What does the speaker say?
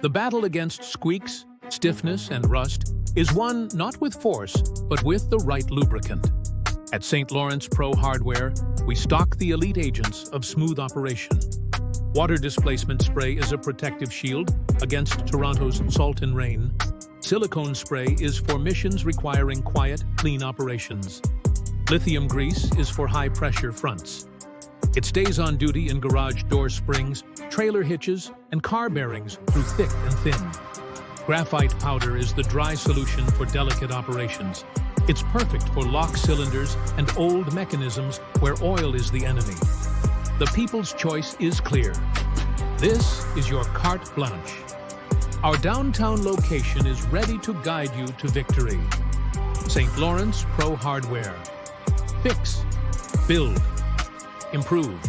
The battle against squeaks, stiffness, and rust is won not with force, but with the right lubricant. At St. Lawrence Pro Hardware, we stock the elite agents of smooth operation. Water Displacement Spray is a protective shield against Toronto's salt and rain. Silicone Spray is for missions requiring quiet, clean operations. Lithium Grease is for high-pressure fronts. It stays on duty in garage door springs, trailer hitches, and car bearings through thick and thin. Graphite Powder is the dry solution for delicate operations. It's perfect for lock cylinders and old mechanisms where oil is the enemy. The people's choice is clear. This is your carte blanche. Our downtown location is ready to guide you to victory. St. Lawrence Pro Hardware. Fix, build, improve.